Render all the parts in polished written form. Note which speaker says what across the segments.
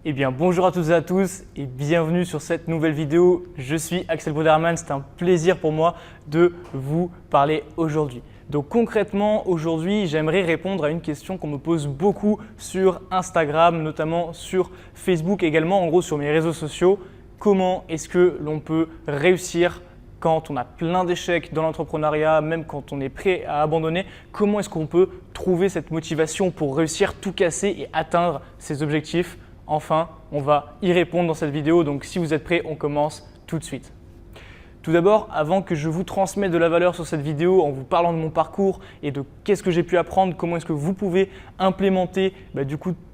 Speaker 1: Eh bien bonjour à toutes et à tous et bienvenue sur cette nouvelle vidéo. Je suis Axel Broderman, c'est un plaisir pour moi de vous parler aujourd'hui. Donc concrètement aujourd'hui j'aimerais répondre à une question qu'on me pose beaucoup sur Instagram, notamment sur Facebook également, en gros sur mes réseaux sociaux. Comment est-ce que l'on peut réussir quand on a plein d'échecs dans l'entrepreneuriat, même quand on est prêt à abandonner? Comment est-ce qu'on peut trouver cette motivation pour réussir, tout casser et atteindre ses objectifs? Enfin, on va y répondre dans cette vidéo, donc si vous êtes prêts, on commence tout de suite. Tout d'abord, avant que je vous transmette de la valeur sur cette vidéo en vous parlant de mon parcours et de qu'est-ce que j'ai pu apprendre, comment est-ce que vous pouvez implémenter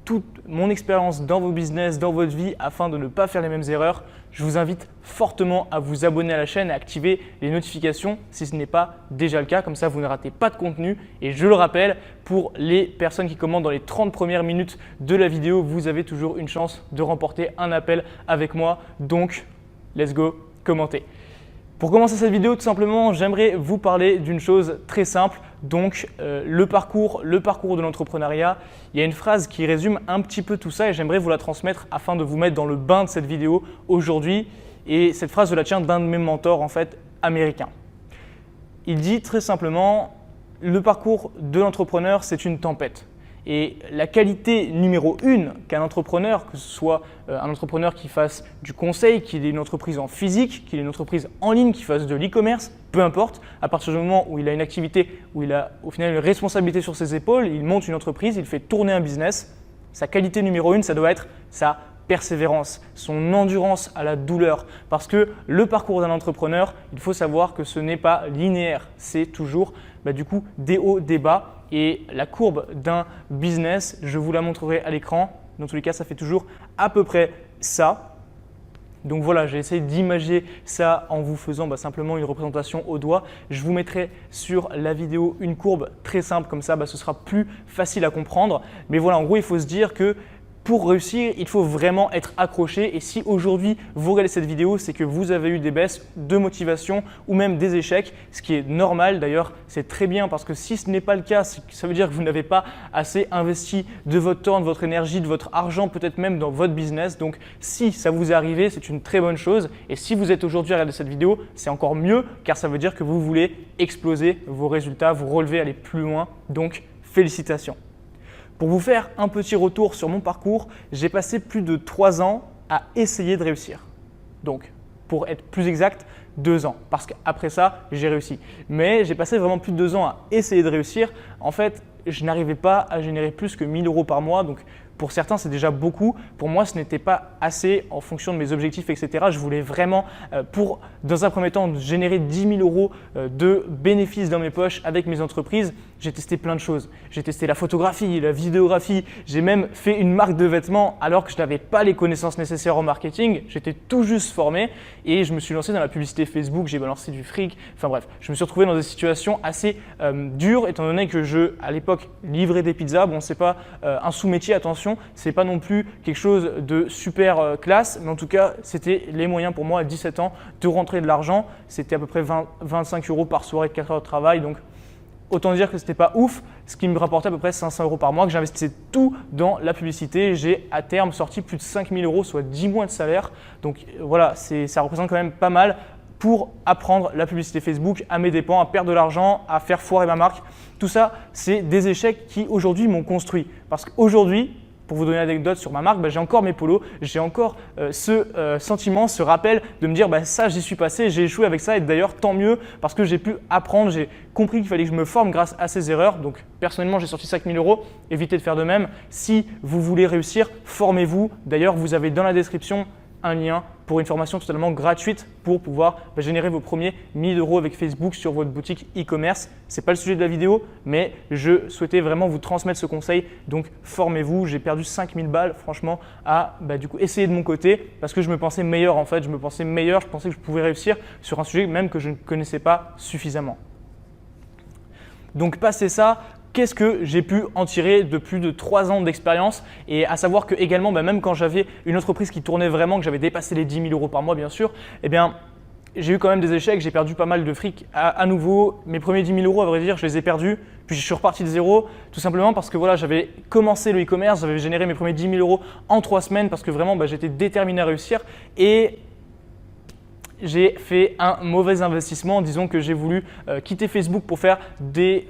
Speaker 1: toute mon expérience dans vos business, dans votre vie afin de ne pas faire les mêmes erreurs, je vous invite fortement à vous abonner à la chaîne et à activer les notifications si ce n'est pas déjà le cas. Comme ça, vous ne ratez pas de contenu. Et je le rappelle, pour les personnes qui commentent dans les 30 premières minutes de la vidéo, vous avez toujours une chance de remporter un appel avec moi. Donc, let's go, commentez. Pour commencer cette vidéo, tout simplement, j'aimerais vous parler d'une chose très simple, donc le parcours de l'entrepreneuriat. Il y a une phrase qui résume un petit peu tout ça et j'aimerais vous la transmettre afin de vous mettre dans le bain de cette vidéo aujourd'hui. Et cette phrase, je la tiens d'un de mes mentors en fait américains. Il dit très simplement, le parcours de l'entrepreneur, c'est une tempête. Et la qualité numéro 1 qu'un entrepreneur, que ce soit un entrepreneur qui fasse du conseil, qu'il ait une entreprise en physique, qu'il ait une entreprise en ligne, qui fasse de l'e-commerce, peu importe, à partir du moment où il a une activité, où il a au final une responsabilité sur ses épaules, il monte une entreprise, il fait tourner un business, sa qualité numéro 1, ça doit être sa persévérance, son endurance à la douleur. Parce que le parcours d'un entrepreneur, il faut savoir que ce n'est pas linéaire, c'est toujours des hauts, des bas. Et la courbe d'un business, je vous la montrerai à l'écran. Dans tous les cas, ça fait toujours à peu près ça. Donc voilà, j'ai essayé d'imager ça en vous faisant simplement une représentation au doigt. Je vous mettrai sur la vidéo une courbe très simple, comme ça ce sera plus facile à comprendre. Mais voilà, en gros, il faut se dire que pour réussir, il faut vraiment être accroché et si aujourd'hui vous regardez cette vidéo, c'est que vous avez eu des baisses de motivation ou même des échecs, ce qui est normal d'ailleurs, c'est très bien parce que si ce n'est pas le cas, ça veut dire que vous n'avez pas assez investi de votre temps, de votre énergie, de votre argent, peut-être même dans votre business. Donc si ça vous est arrivé, c'est une très bonne chose et si vous êtes aujourd'hui à regarder cette vidéo, c'est encore mieux car ça veut dire que vous voulez exploser vos résultats, vous relever, aller plus loin. Donc félicitations. Pour vous faire un petit retour sur mon parcours, j'ai passé plus de 3 ans à essayer de réussir. Donc, pour être plus exact, 2 ans. Parce qu'après ça, j'ai réussi. Mais j'ai passé vraiment plus de 2 ans à essayer de réussir. En fait, je n'arrivais pas à générer plus que 1 000 € par mois. Donc, pour certains, c'est déjà beaucoup. Pour moi, ce n'était pas assez en fonction de mes objectifs, etc. Je voulais vraiment, dans un premier temps, générer 10 000 € de bénéfices dans mes poches avec mes entreprises. J'ai testé plein de choses. J'ai testé la photographie, la vidéographie. J'ai même fait une marque de vêtements alors que je n'avais pas les connaissances nécessaires en marketing. J'étais tout juste formé et je me suis lancé dans la publicité Facebook. J'ai balancé du fric. Enfin bref, je me suis retrouvé dans des situations assez dures étant donné que à l'époque, livrais des pizzas. Bon, c'est pas un sous-métier, attention. C'est pas non plus quelque chose de super classe, mais en tout cas, c'était les moyens pour moi à 17 ans de rentrer de l'argent. C'était à peu près 25 € par soirée de 4 heures de travail. Donc, autant dire que ce n'était pas ouf, ce qui me rapportait à peu près 500 € par mois, que j'investissais tout dans la publicité. J'ai à terme sorti plus de 5 000 €, soit 10 mois de salaire. Donc voilà, ça représente quand même pas mal pour apprendre la publicité Facebook à mes dépens, à perdre de l'argent, à faire foirer ma marque. Tout ça, c'est des échecs qui aujourd'hui m'ont construit. Parce qu'aujourd'hui, pour vous donner une anecdote sur ma marque, j'ai encore mes polos, j'ai encore ce sentiment, ce rappel de me dire ça j'y suis passé, j'ai échoué avec ça et d'ailleurs tant mieux parce que j'ai pu apprendre, j'ai compris qu'il fallait que je me forme grâce à ces erreurs. Donc personnellement j'ai sorti 5 000 €, évitez de faire de même. Si vous voulez réussir, formez-vous. D'ailleurs vous avez dans la description un lien pour une formation totalement gratuite pour pouvoir générer vos premiers 1 000 € avec Facebook sur votre boutique e-commerce. Ce n'est pas le sujet de la vidéo, mais je souhaitais vraiment vous transmettre ce conseil. Donc, formez-vous. J'ai perdu 5 000 balles, franchement, à essayer de mon côté parce que je me pensais meilleur en fait. Je me pensais meilleur, je pensais que je pouvais réussir sur un sujet même que je ne connaissais pas suffisamment. Donc, passé ça, qu'est-ce que j'ai pu en tirer de plus de 3 ans d'expérience et à savoir que également, même quand j'avais une entreprise qui tournait vraiment, que j'avais dépassé les 10 000 € par mois bien sûr, j'ai eu quand même des échecs, j'ai perdu pas mal de fric à nouveau. Mes premiers 10 000 euros, à vrai dire, je les ai perdus. Puis je suis reparti de zéro, tout simplement parce que voilà, j'avais commencé le e-commerce, j'avais généré mes premiers 10 000 euros en 3 semaines parce que vraiment j'étais déterminé à réussir. Et j'ai fait un mauvais investissement. Disons que j'ai voulu quitter Facebook pour faire des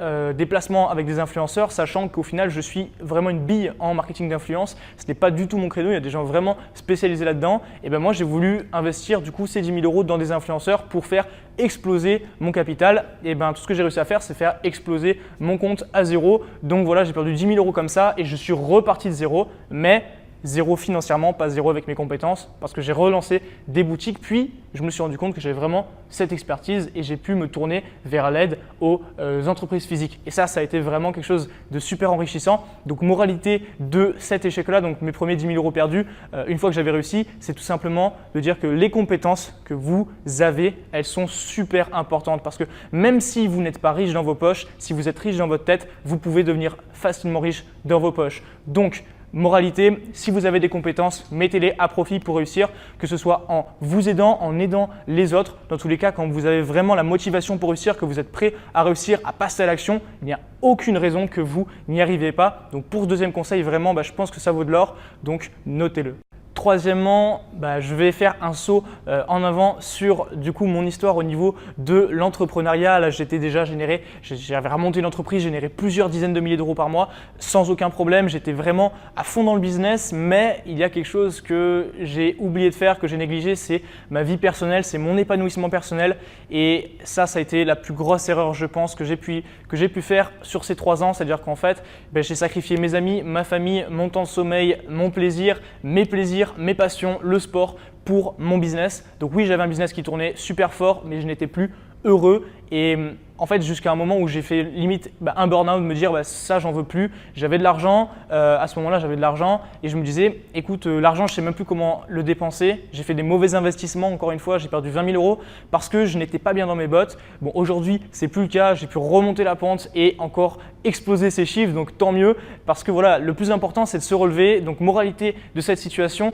Speaker 1: placements avec des influenceurs, sachant qu'au final, je suis vraiment une bille en marketing d'influence. Ce n'est pas du tout mon créneau, il y a des gens vraiment spécialisés là-dedans. Et ben moi, j'ai voulu investir du coup ces 10 000 euros dans des influenceurs pour faire exploser mon capital. Et ben tout ce que j'ai réussi à faire, c'est faire exploser mon compte à zéro. Donc voilà, j'ai perdu 10 000 euros comme ça et je suis reparti de zéro. Mais zéro financièrement, pas zéro avec mes compétences, parce que j'ai relancé des boutiques, puis je me suis rendu compte que j'avais vraiment cette expertise et j'ai pu me tourner vers l'aide aux entreprises physiques. Et ça a été vraiment quelque chose de super enrichissant. Donc, moralité de cet échec-là, donc mes premiers 10 000 euros perdus, une fois que j'avais réussi, c'est tout simplement de dire que les compétences que vous avez, elles sont super importantes parce que même si vous n'êtes pas riche dans vos poches, si vous êtes riche dans votre tête, vous pouvez devenir facilement riche dans vos poches. Donc, moralité, si vous avez des compétences, mettez-les à profit pour réussir, que ce soit en vous aidant, en aidant les autres. Dans tous les cas, quand vous avez vraiment la motivation pour réussir, que vous êtes prêt à réussir, à passer à l'action, il n'y a aucune raison que vous n'y arriviez pas. Donc pour ce deuxième conseil, vraiment, je pense que ça vaut de l'or, donc notez-le. Troisièmement, je vais faire un saut en avant sur du coup mon histoire au niveau de l'entrepreneuriat. Là, j'avais remonté une entreprise, généré plusieurs dizaines de milliers d'euros par mois sans aucun problème. J'étais vraiment à fond dans le business, mais il y a quelque chose que j'ai oublié de faire, que j'ai négligé, c'est ma vie personnelle, c'est mon épanouissement personnel. Et ça a été la plus grosse erreur, je pense, que j'ai pu faire sur ces 3 ans. C'est-à-dire qu'en fait, j'ai sacrifié mes amis, ma famille, mon temps de sommeil, mon plaisir, mes plaisirs, mes passions, le sport pour mon business. Donc oui, j'avais un business qui tournait super fort, mais je n'étais plus heureux. Et en fait, jusqu'à un moment où j'ai fait limite un burn-out, de me dire ça, j'en veux plus. J'avais de l'argent, à ce moment-là, j'avais de l'argent et je me disais, écoute, l'argent, je ne sais même plus comment le dépenser. J'ai fait des mauvais investissements, encore une fois, j'ai perdu 20 000 euros parce que je n'étais pas bien dans mes bottes. Bon, aujourd'hui, c'est plus le cas, j'ai pu remonter la pente et encore exploser ces chiffres, donc tant mieux parce que voilà, le plus important, c'est de se relever. Donc, moralité de cette situation,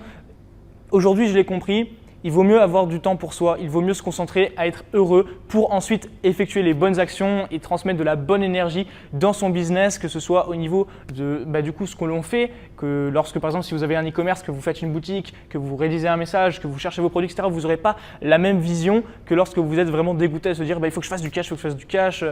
Speaker 1: aujourd'hui, je l'ai compris. Il vaut mieux avoir du temps pour soi, il vaut mieux se concentrer à être heureux pour ensuite effectuer les bonnes actions et transmettre de la bonne énergie dans son business, que ce soit au niveau de du coup ce que l'on fait, que lorsque par exemple si vous avez un e-commerce, que vous faites une boutique, que vous réalisez un message, que vous cherchez vos produits, etc., vous n'aurez pas la même vision que lorsque vous êtes vraiment dégoûté à se dire il faut que je fasse du cash, il faut que je fasse du cash.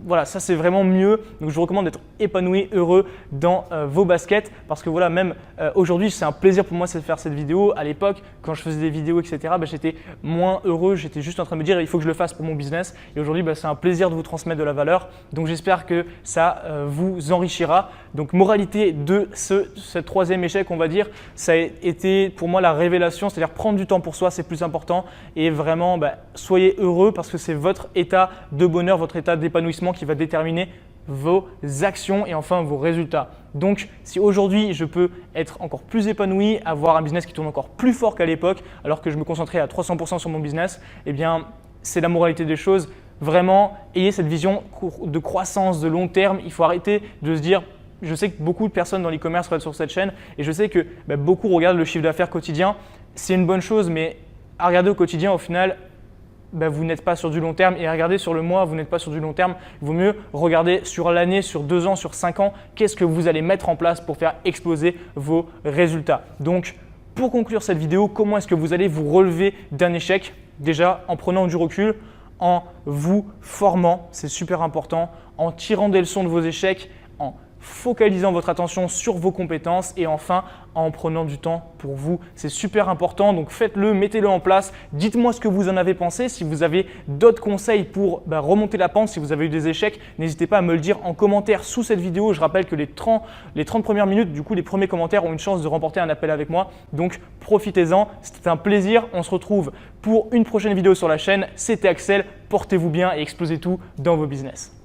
Speaker 1: Voilà, ça c'est vraiment mieux. Donc je vous recommande d'être épanoui, heureux dans vos baskets parce que voilà, même aujourd'hui c'est un plaisir pour moi de faire cette vidéo. À l'époque, quand je faisais des vidéos, etc., j'étais moins heureux, j'étais juste en train de me dire il faut que je le fasse pour mon business et aujourd'hui c'est un plaisir de vous transmettre de la valeur, donc j'espère que ça vous enrichira. Donc moralité de ce troisième échec, on va dire, ça a été pour moi la révélation, c'est-à-dire prendre du temps pour soi, c'est plus important et vraiment soyez heureux parce que c'est votre état de bonheur, votre état d'épanouissement qui va déterminer vos actions et enfin vos résultats. Donc, si aujourd'hui je peux être encore plus épanoui, avoir un business qui tourne encore plus fort qu'à l'époque, alors que je me concentrais à 300% sur mon business, eh bien, c'est la moralité des choses. Vraiment, ayez cette vision de croissance de long terme. Il faut arrêter de se dire, je sais que beaucoup de personnes dans l'e-commerce regardent sur cette chaîne et je sais que beaucoup regardent le chiffre d'affaires quotidien. C'est une bonne chose, mais à regarder au quotidien, au final, vous n'êtes pas sur du long terme et regardez sur le mois, vous n'êtes pas sur du long terme. Il vaut mieux regarder sur l'année, sur 2 ans, sur 5 ans, qu'est-ce que vous allez mettre en place pour faire exploser vos résultats. Donc, pour conclure cette vidéo, comment est-ce que vous allez vous relever d'un échec? Déjà, en prenant du recul, en vous formant, c'est super important, en tirant des leçons de vos échecs, en focalisant votre attention sur vos compétences et enfin en prenant du temps pour vous. C'est super important, donc faites-le, mettez-le en place. Dites-moi ce que vous en avez pensé. Si vous avez d'autres conseils pour remonter la pente, si vous avez eu des échecs, n'hésitez pas à me le dire en commentaire sous cette vidéo. Je rappelle que les 30 premières minutes, du coup les premiers commentaires ont une chance de remporter un appel avec moi. Donc profitez-en, c'était un plaisir. On se retrouve pour une prochaine vidéo sur la chaîne. C'était Axel, portez-vous bien et explosez tout dans vos business.